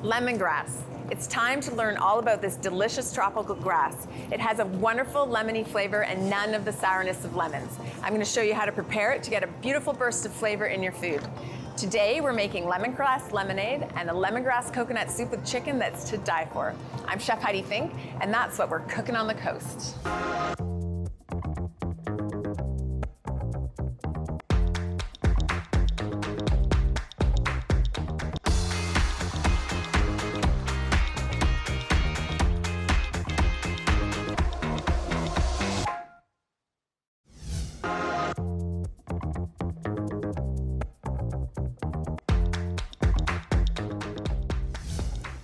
Lemongrass. It's time to learn all about this delicious tropical grass. It has a wonderful lemony flavor and none of the sourness of lemons. I'm going to show you how to prepare it to get a beautiful burst of flavor in your food. Today we're making lemongrass lemonade and a lemongrass coconut soup with chicken that's to die for. I'm Chef Heidi Fink, and that's what we're cooking on the coast.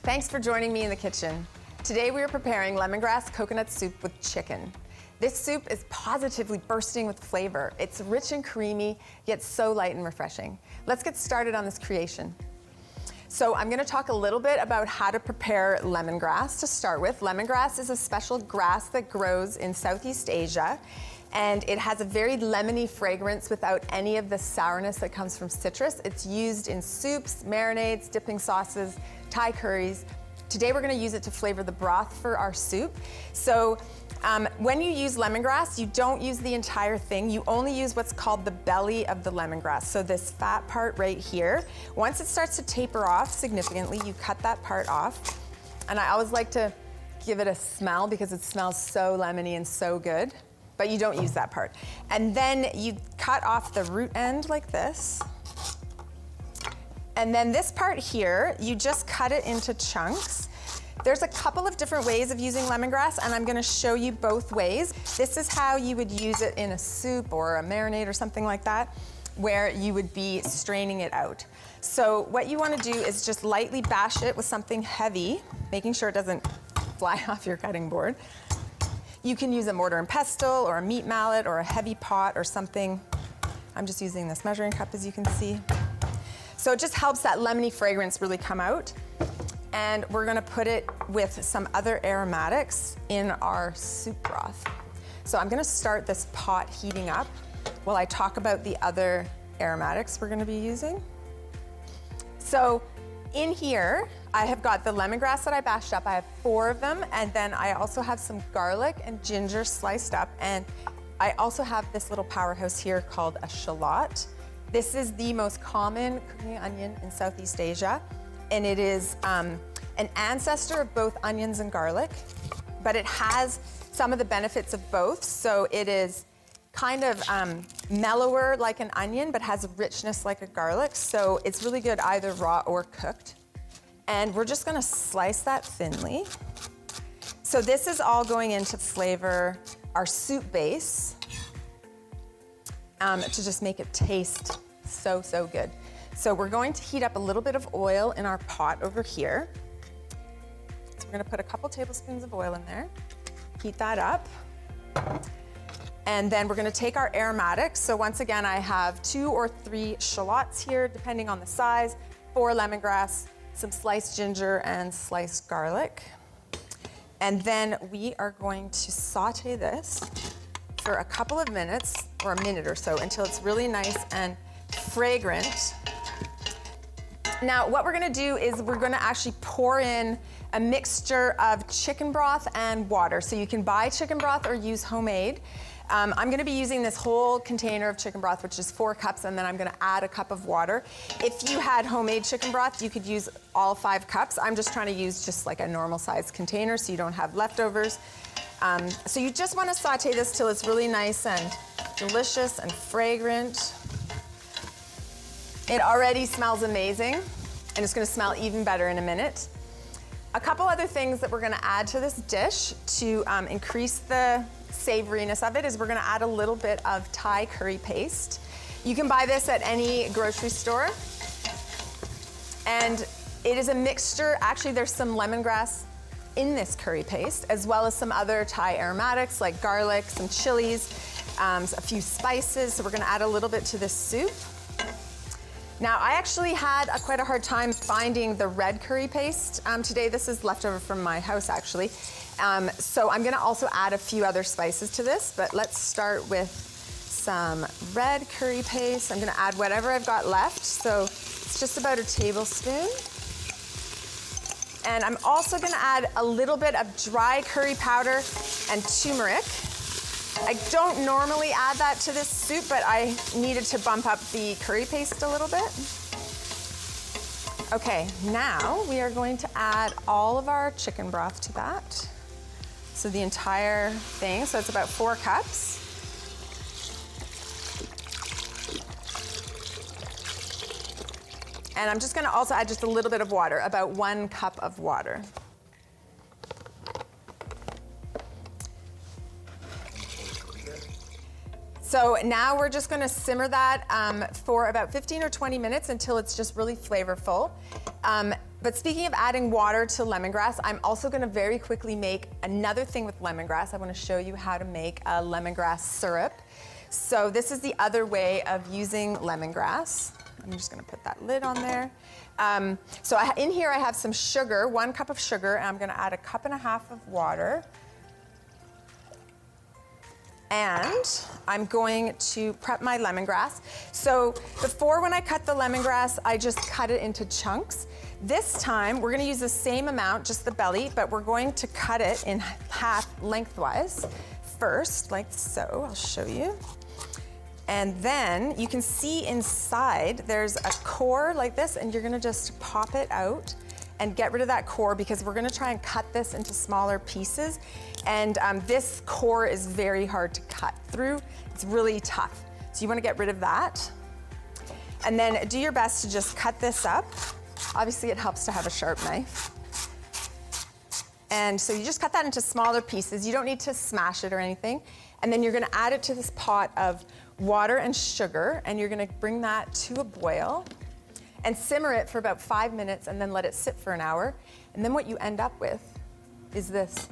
Thanks for joining me in the kitchen. Today we are preparing lemongrass coconut soup with chicken. This soup is positively bursting with flavor. It's rich and creamy, yet so light and refreshing. Let's get started on this creation. So I'm going to talk a little bit about how to prepare lemongrass to start with. Lemongrass is a special grass that grows in Southeast Asia, and it has a very lemony fragrance without any of the sourness that comes from citrus. It's used in soups, marinades, dipping sauces, Thai curries. Today we're going to use it to flavor the broth for our soup. So when you use lemongrass, you don't use the entire thing. You only use what's called the belly of the lemongrass. So this fat part right here. Once it starts to taper off significantly, you cut that part off. And I always like to give it a smell because it smells so lemony and so good. But you don't use that part. And then you cut off the root end like this. And then this part here, you just cut it into chunks. There's a couple of different ways of using lemongrass, and I'm gonna show you both ways. This is how you would use it in a soup or a marinade or something like that, where you would be straining it out. So what you wanna do is just lightly bash it with something heavy, making sure it doesn't fly off your cutting board. You can use a mortar and pestle or a meat mallet or a heavy pot or something. I'm just using this measuring cup, as you can see. So it just helps that lemony fragrance really come out. And we're gonna put it with some other aromatics in our soup broth. So I'm gonna start this pot heating up while I talk about the other aromatics we're gonna be using. So in here, I have got the lemongrass that I bashed up. I have 4 of them, and then I also have some garlic and ginger sliced up, and I also have this little powerhouse here called a shallot. This is the most common cooking onion in Southeast Asia, and it is an ancestor of both onions and garlic, but it has some of the benefits of both. So it is kind of mellower like an onion, but has a richness like a garlic. So it's really good either raw or cooked. And we're just gonna slice that thinly. So this is all going in to flavor our soup base, to just make it taste so, so good. So we're going to heat up a little bit of oil in our pot over here. So we're gonna put a couple tablespoons of oil in there, heat that up. And then we're gonna take our aromatics. So once again, I have 2 or 3 shallots here, depending on the size, 4 lemongrass, some sliced ginger and sliced garlic. And then we are going to saute this for a couple of minutes or a minute or so until it's really nice and fragrant. Now, what we're gonna do is we're gonna actually pour in a mixture of chicken broth and water. So you can buy chicken broth or use homemade. I'm gonna be using this whole container of chicken broth, which is 4 cups, and then I'm gonna add a cup of water. If you had homemade chicken broth, you could use all 5 cups. I'm just trying to use just like a normal sized container so you don't have leftovers. So you just wanna saute this till it's really nice and delicious and fragrant. It already smells amazing, and it's gonna smell even better in a minute. A couple other things that we're gonna add to this dish to increase the savoriness of it is we're gonna add a little bit of Thai curry paste. You can buy this at any grocery store. And it is a mixture, actually there's some lemongrass in this curry paste, as well as some other Thai aromatics like garlic, some chilies, a few spices. So we're gonna add a little bit to this soup. Now, I actually had quite a hard time finding the red curry paste today. This is leftover from my house, actually. So I'm gonna also add a few other spices to this, but let's start with some red curry paste. I'm gonna add whatever I've got left. So it's just about a tablespoon. And I'm also gonna add a little bit of dry curry powder and turmeric. I don't normally add that to this soup, but I needed to bump up the curry paste a little bit. Okay, now we are going to add all of our chicken broth to that. So the entire thing, so it's about 4 cups. And I'm just gonna also add just a little bit of water, about 1 cup of water. So now we're just gonna simmer that for about 15 or 20 minutes until it's just really flavorful. But speaking of adding water to lemongrass, I'm also gonna very quickly make another thing with lemongrass. I wanna show you how to make a lemongrass syrup. So this is the other way of using lemongrass. I'm just gonna put that lid on there. In here I have some sugar, 1 cup of sugar, and I'm gonna add 1.5 cups of water. And I'm going to prep my lemongrass. So before, when I cut the lemongrass, I just cut it into chunks. This time, we're gonna use the same amount, just the belly, but we're going to cut it in half lengthwise first, like so. I'll show you. And then you can see inside there's a core like this, and you're gonna just pop it out and get rid of that core, because we're gonna try and cut this into smaller pieces. And this core is very hard to cut through. It's really tough. So you wanna get rid of that. And then do your best to just cut this up. Obviously it helps to have a sharp knife. And so you just cut that into smaller pieces. You don't need to smash it or anything. And then you're gonna add it to this pot of water and sugar, and you're gonna bring that to a boil and simmer it for about 5 minutes, and then let it sit for an hour. And then what you end up with is this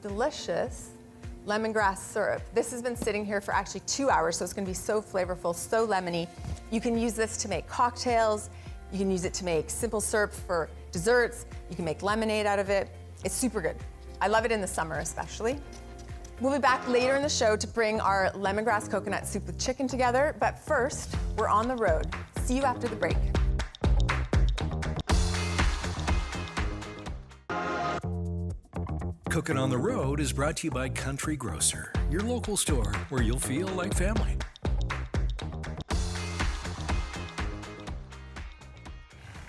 delicious lemongrass syrup. This has been sitting here for actually 2 hours, so it's gonna be so flavorful, so lemony. You can use this to make cocktails. You can use it to make simple syrup for desserts. You can make lemonade out of it. It's super good. I love it in the summer especially. We'll be back later in the show to bring our lemongrass coconut soup with chicken together, but first, we're on the road. See you after the break. Cooking on the Road is brought to you by Country Grocer, your local store where you'll feel like family.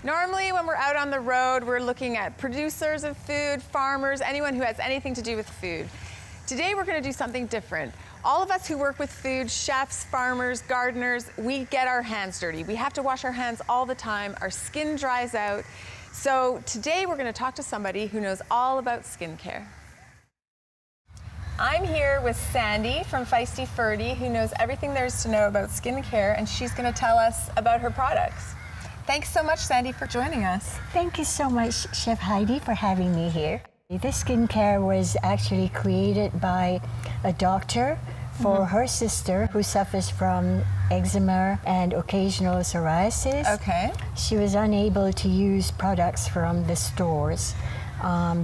Normally, when we're out on the road, we're looking at producers of food, farmers, anyone who has anything to do with food. Today, we're gonna do something different. All of us who work with food, chefs, farmers, gardeners, we get our hands dirty. We have to wash our hands all the time. Our skin dries out. So today, we're gonna talk to somebody who knows all about skincare. I'm here with Sandy from Feisty Furdy, who knows everything there is to know about skincare, and she's gonna tell us about her products. Thanks so much, Sandy, for joining us. Thank you so much, Chef Heidi, for having me here. This skincare was actually created by a doctor for her sister who suffers from eczema and occasional psoriasis. Okay. She was unable to use products from the stores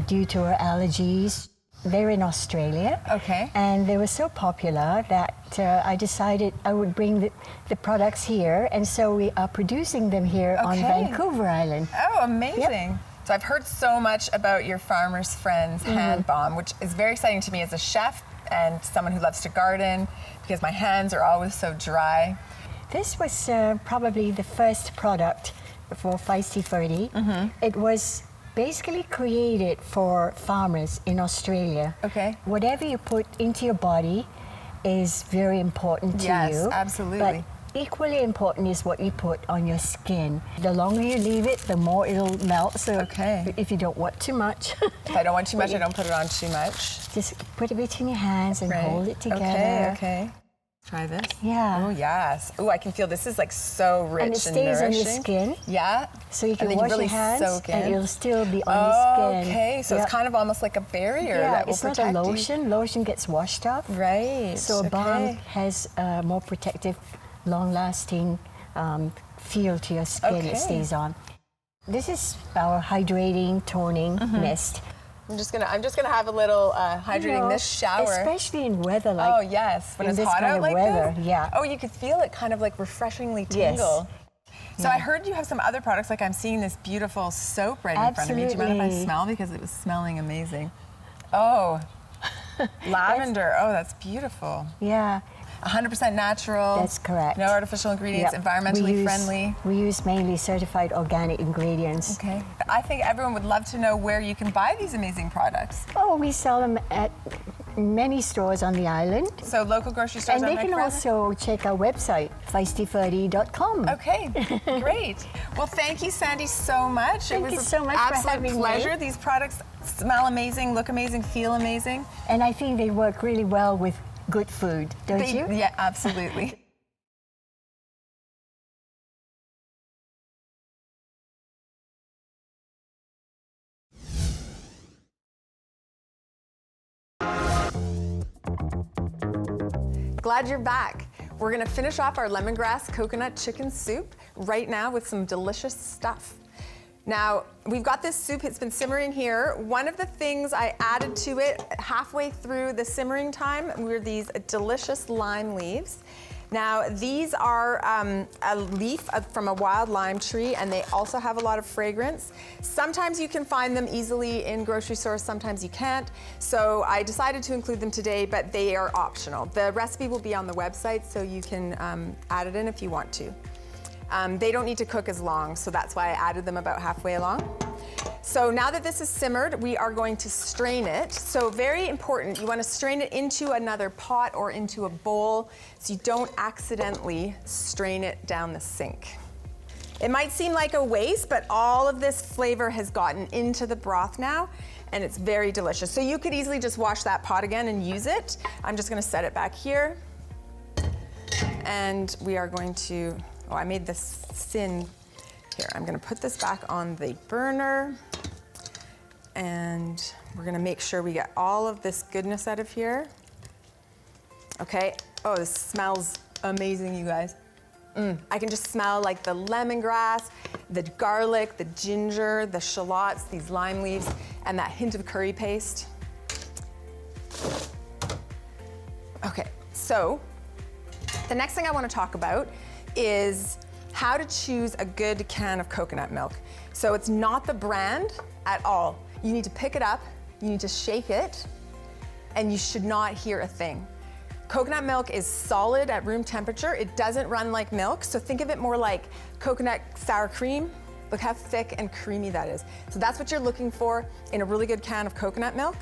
due to her allergies. They're in Australia. Okay. And they were so popular that I decided I would bring the products here, and so we are producing them here on Vancouver Island. Oh, amazing. Yep. So I've heard so much about your Farmer's Friends hand balm, which is very exciting to me as a chef and someone who loves to garden, because my hands are always so dry. This was probably the first product for Feisty Furdy. It was basically created for farmers in Australia. Okay. Whatever you put into your body is very important to you. Yes, absolutely. But equally important is what you put on your skin. The longer you leave it, the more it'll melt. So if you don't want too much. If I don't want too much, I don't put it on too much. Just put a bit in your hands and hold it together. Okay. Try this. Yeah. Oh, yes. Oh, I can feel this is like so rich and nourishing. And it stays on your skin. Yeah. So you can wash really your hands soak in. and it'll still be on your skin. Okay, so it's kind of almost like a barrier that will protect you. It's not a lotion. Lotion gets washed off. Right. So a balm has a more protective, long-lasting feel to your skin. It stays on. This is our hydrating, toning mist. I'm just gonna have a little hydrating this shower. Especially in weather like oh yes, when it's hot out like weather, this. yeah. Oh, you could feel it kind of like refreshingly tingle. Yes. So I heard you have some other products, like I'm seeing this beautiful soap right in front of me. Do you mind if I smell? Because it was smelling amazing. Oh, lavender. Oh, that's beautiful. Yeah. 100% natural. That's correct. No artificial ingredients, environmentally friendly. We use mainly certified organic ingredients. Okay. I think everyone would love to know where you can buy these amazing products. Oh, we sell them at many stores on the island. So local grocery stores. And they can also check our website, feistyfurdy.com. Okay, great. Well, thank you, Sandy, so much. Thank you so much for having me. Absolute pleasure. These products smell amazing, look amazing, feel amazing. And I think they work really well with good food, don't you? Yeah, absolutely. Glad you're back. We're gonna finish off our lemongrass coconut chicken soup right now with some delicious stuff. Now, we've got this soup, it's been simmering here. One of the things I added to it halfway through the simmering time were these delicious lime leaves. Now, these are a leaf from a wild lime tree, and they also have a lot of fragrance. Sometimes you can find them easily in grocery stores, sometimes you can't. So I decided to include them today, but they are optional. The recipe will be on the website, so you can add it in if you want to. They don't need to cook as long, so that's why I added them about halfway along. So now that this is simmered, we are going to strain it. So very important, you want to strain it into another pot or into a bowl so you don't accidentally strain it down the sink. It might seem like a waste, but all of this flavor has gotten into the broth now, and it's very delicious. So you could easily just wash that pot again and use it. I'm just going to set it back here. And we are going to, oh, I made this thin. Here, I'm gonna put this back on the burner, and we're gonna make sure we get all of this goodness out of here. Okay, oh, this smells amazing, you guys. I can just smell like the lemongrass, the garlic, the ginger, the shallots, these lime leaves, and that hint of curry paste. Okay, so the next thing I wanna talk about is how to choose a good can of coconut milk. So it's not the brand at all. You need to pick it up, you need to shake it, and you should not hear a thing. Coconut milk is solid at room temperature. It doesn't run like milk, so think of it more like coconut sour cream. Look how thick and creamy that is. So that's what you're looking for in a really good can of coconut milk.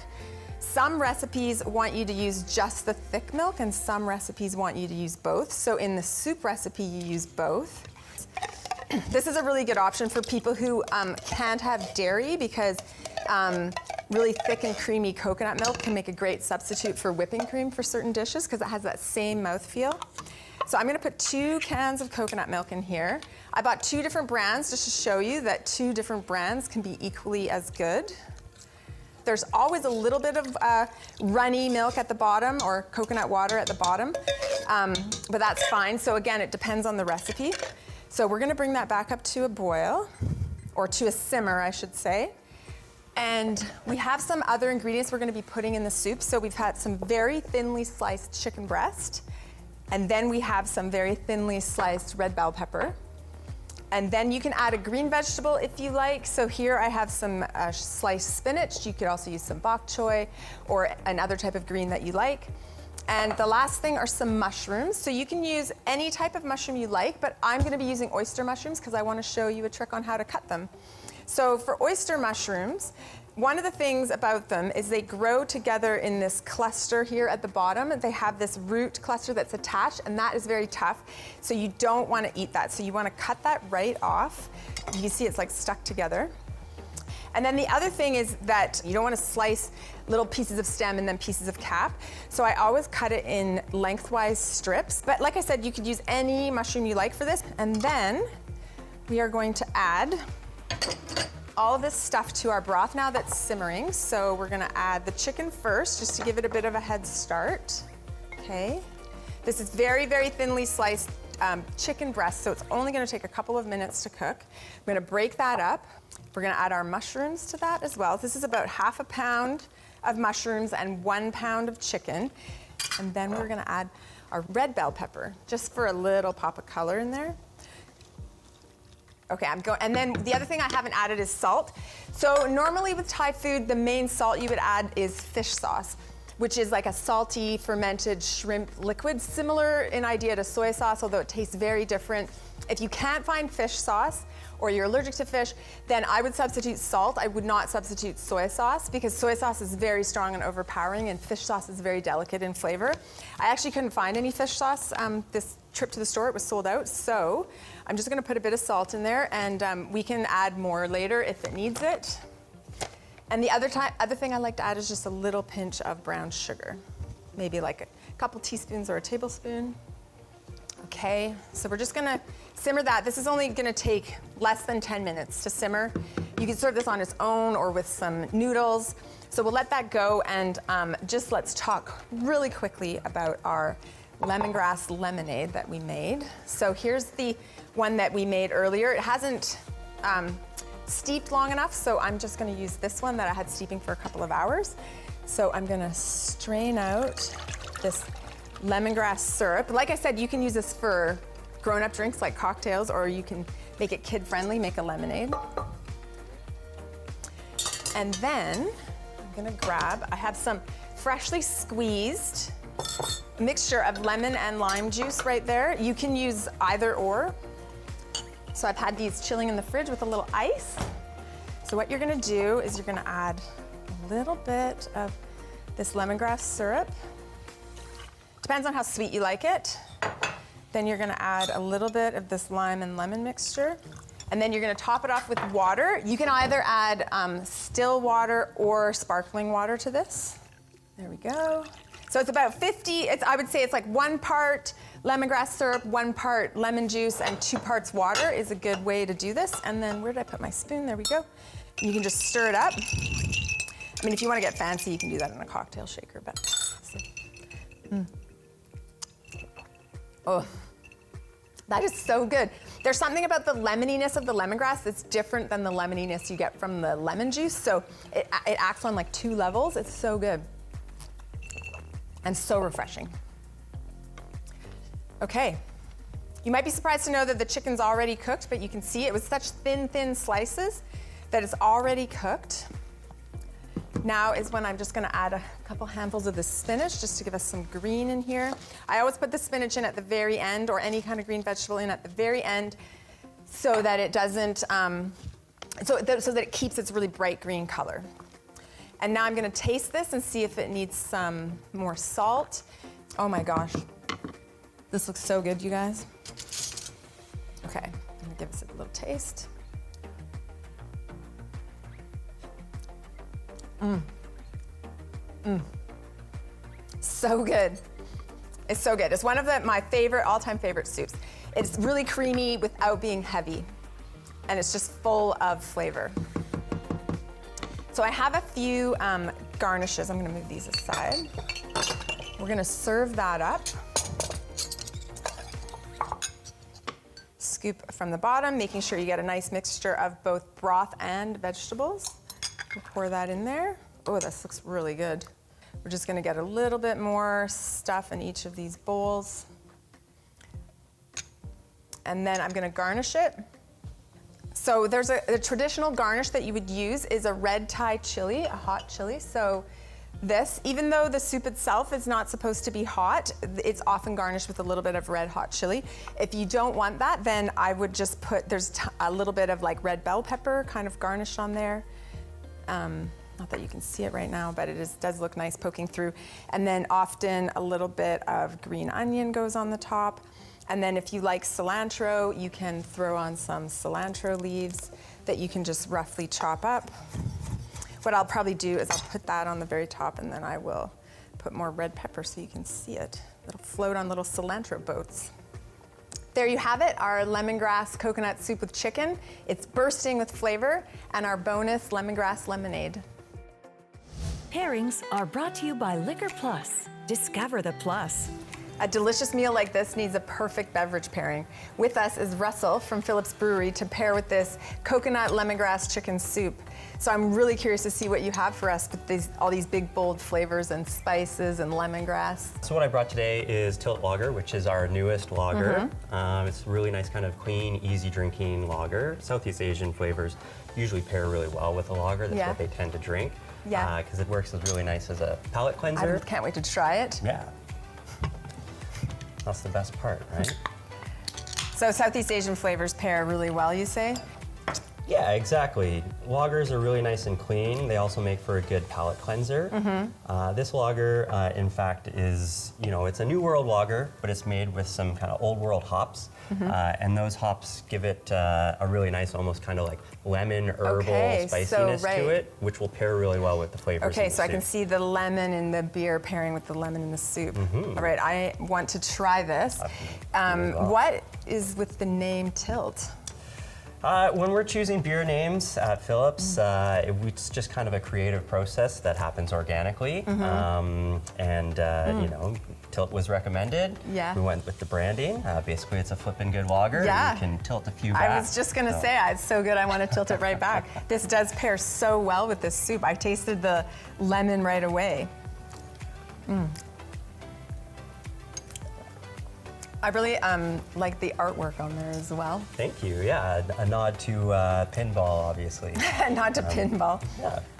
Some recipes want you to use just the thick milk, and some recipes want you to use both. So in the soup recipe, you use both. This is a really good option for people who can't have dairy, because really thick and creamy coconut milk can make a great substitute for whipping cream for certain dishes, because it has that same mouthfeel. So I'm gonna put 2 cans of coconut milk in here. I bought 2 different brands just to show you that 2 different brands can be equally as good. There's always a little bit of runny milk at the bottom, or coconut water at the bottom, but that's fine. So again, it depends on the recipe. So we're gonna bring that back up to a boil, or to a simmer, I should say. And we have some other ingredients we're gonna be putting in the soup. So we've had some very thinly sliced chicken breast, and then we have some very thinly sliced red bell pepper. And then you can add a green vegetable if you like. So here I have some sliced spinach. You could also use some bok choy or another type of green that you like. And the last thing are some mushrooms. So you can use any type of mushroom you like, but I'm gonna be using oyster mushrooms because I wanna show you a trick on how to cut them. So for oyster mushrooms, one of the things about them is they grow together in this cluster here at the bottom. They have this root cluster that's attached, and that is very tough. So you don't wanna eat that. So you wanna cut that right off. You can see it's like stuck together. And then the other thing is that you don't want to slice little pieces of stem and then pieces of cap. So I always cut it in lengthwise strips. But like I said, you could use any mushroom you like for this. And then we are going to add all of this stuff to our broth now that's simmering. So we're gonna add the chicken first, just to give it a bit of a head start. Okay. This is very, very thinly sliced chicken breast, so it's only gonna take a couple of minutes to cook. I'm gonna break that up. We're gonna add our mushrooms to that as well. This is about ½ a pound of mushrooms and 1 pound of chicken. And then we're gonna add our red bell pepper, just for a little pop of color in there. Okay, and then the other thing I haven't added is salt. So normally with Thai food, the main salt you would add is fish sauce, which is like a salty fermented shrimp liquid, similar in idea to soy sauce, although it tastes very different. If you can't find fish sauce or you're allergic to fish, then I would substitute salt. I would not substitute soy sauce because soy sauce is very strong and overpowering and fish sauce is very delicate in flavor. I actually couldn't find any fish sauce this trip to the store. It was sold out, so I'm just gonna put a bit of salt in there and we can add more later if it needs it. And the other thing I like to add is just a little pinch of brown sugar. Maybe like a couple teaspoons or a tablespoon. Okay, so we're just gonna simmer that. This is only gonna take less than 10 minutes to simmer. You can serve this on its own or with some noodles. So we'll let that go and just let's talk really quickly about our lemongrass lemonade that we made. So here's the one that we made earlier. It hasn't steeped long enough, so I'm just gonna use this one that I had steeping for a couple of hours. So I'm gonna strain out this lemongrass syrup. Like I said, you can use this for grown-up drinks like cocktails, or you can make it kid-friendly, make a lemonade. And then I'm gonna I have some freshly squeezed mixture of lemon and lime juice right there. You can use either or. So I've had these chilling in the fridge with a little ice. So what you're gonna do is you're gonna add a little bit of this lemongrass syrup. Depends on how sweet you like it. Then you're gonna add a little bit of this lime and lemon mixture. And then you're gonna top it off with water. You can either add still water or sparkling water to this. There we go. So it's about 50, I would say it's like 1 part lemongrass syrup, 1 part lemon juice, and 2 parts water is a good way to do this. And then where did I put my spoon? There we go. And you can just stir it up. I mean, if you wanna get fancy, you can do that in a cocktail shaker, but. Oh, that is so good. There's something about the lemoniness of the lemongrass that's different than the lemoniness you get from the lemon juice. So it acts on like 2 levels. It's so good. And so refreshing. Okay. You might be surprised to know that the chicken's already cooked, but you can see it was such thin slices that it's already cooked. Now is when I'm just gonna add a couple handfuls of the spinach just to give us some green in here. I always put the spinach in at the very end, or any kind of green vegetable in at the very end, so that it doesn't, so that it keeps its really bright green color. And now I'm gonna taste this and see if it needs some more salt. Oh my gosh, this looks so good, you guys. Okay, I'm gonna give this a little taste. So good. It's so good. It's one of my all-time favorite soups. It's really creamy without being heavy, and it's just full of flavor. So I have a few garnishes. I'm gonna move these aside. We're gonna serve that up. Scoop from the bottom, making sure you get a nice mixture of both broth and vegetables. We'll pour that in there. Oh, this looks really good. We're just gonna get a little bit more stuff in each of these bowls. And then I'm gonna garnish it. So there's a traditional garnish that you would use is a red Thai chili, a hot chili. So this, even though the soup itself is not supposed to be hot, it's often garnished with a little bit of red hot chili. If you don't want that, then I would just put, there's a little bit of like red bell pepper kind of garnished on there. Not that you can see it right now, but it does look nice poking through. And then often a little bit of green onion goes on the top. And then if you like cilantro, you can throw on some cilantro leaves that you can just roughly chop up. What I'll probably do is I'll put that on the very top, and then I will put more red pepper so you can see it. It'll float on little cilantro boats. There you have it, our lemongrass coconut soup with chicken. It's bursting with flavor, and our bonus lemongrass lemonade. Pairings are brought to you by Liquor Plus. Discover the plus. A delicious meal like this needs a perfect beverage pairing. With us is Russell from Phillips Brewery to pair with this coconut lemongrass chicken soup. So I'm really curious to see what you have for us with all these big, bold flavors and spices and lemongrass. So what I brought today is Tilt Lager, which is our newest lager. It's a really nice kind of clean, easy drinking lager. Southeast Asian flavors usually pair really well with a lager. That's what they tend to drink. Yeah. Because it works as really nice as a palate cleanser. I can't wait to try it. Yeah. That's the best part, right? So Southeast Asian flavors pair really well, you say? Yeah, exactly. Lagers are really nice and clean. They also make for a good palate cleanser. This lager, in fact, is, it's a New World lager, but it's made with some kind of Old World hops. And those hops give it a really nice, almost kind of like lemon, herbal spiciness to it, which will pair really well with the flavors. Okay, in the so soup. I can see the lemon in the beer pairing with the lemon in the soup. All right, I want to try this. What is with the name Tilt? When we're choosing beer names at Phillips, it's just kind of a creative process that happens organically. Tilt was recommended. Yeah. We went with the branding. Basically, it's a flippin' good lager. Yeah. And you can tilt a few back. I was just going to say, it's so good, I want to tilt it right back. This does pair so well with this soup. I tasted the lemon right away. I really like the artwork on there as well. Thank you. Yeah, a nod to pinball, obviously. Not to pinball.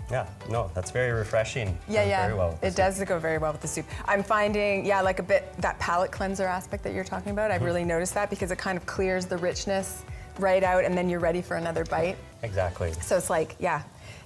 Yeah. No, that's very refreshing. Yeah. Very well with the It soup. does go very well with the soup. I'm finding, like a bit that palate cleanser aspect that you're talking about. I've really noticed that because it kind of clears the richness right out, and then you're ready for another bite. Exactly. So it's like,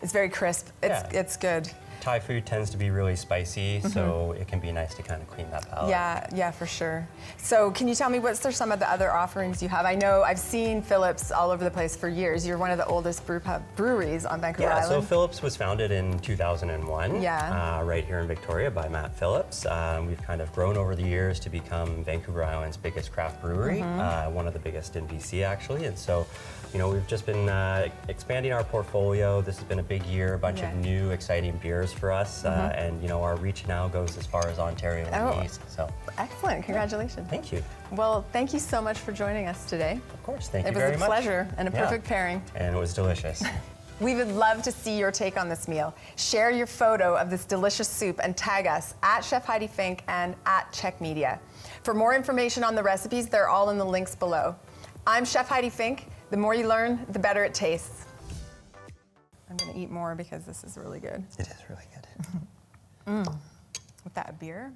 it's very crisp. It's good. Thai food tends to be really spicy, so it can be nice to kind of clean that palate. Yeah, for sure. So can you tell me what's some of the other offerings you have? I know I've seen Phillips all over the place for years. You're one of the oldest breweries on Vancouver Island. So Phillips was founded in 2001, right here in Victoria by Matt Phillips. We've kind of grown over the years to become Vancouver Island's biggest craft brewery, one of the biggest in BC actually. And so, we've just been expanding our portfolio. This has been a big year, a bunch of new exciting beers for us, and our reach now goes as far as Ontario and the East. So excellent! Congratulations. Thank you. Well, thank you so much for joining us today. Of course, thank you It very much. was a pleasure and a perfect pairing. And it was delicious. We would love to see your take on this meal. Share your photo of this delicious soup and tag us at Chef Heidi Fink and at Chek Media. For more information on the recipes, they're all in the links below. I'm Chef Heidi Fink. The more you learn, the better it tastes. I'm gonna eat more because this is really good. It is really good. With that beer.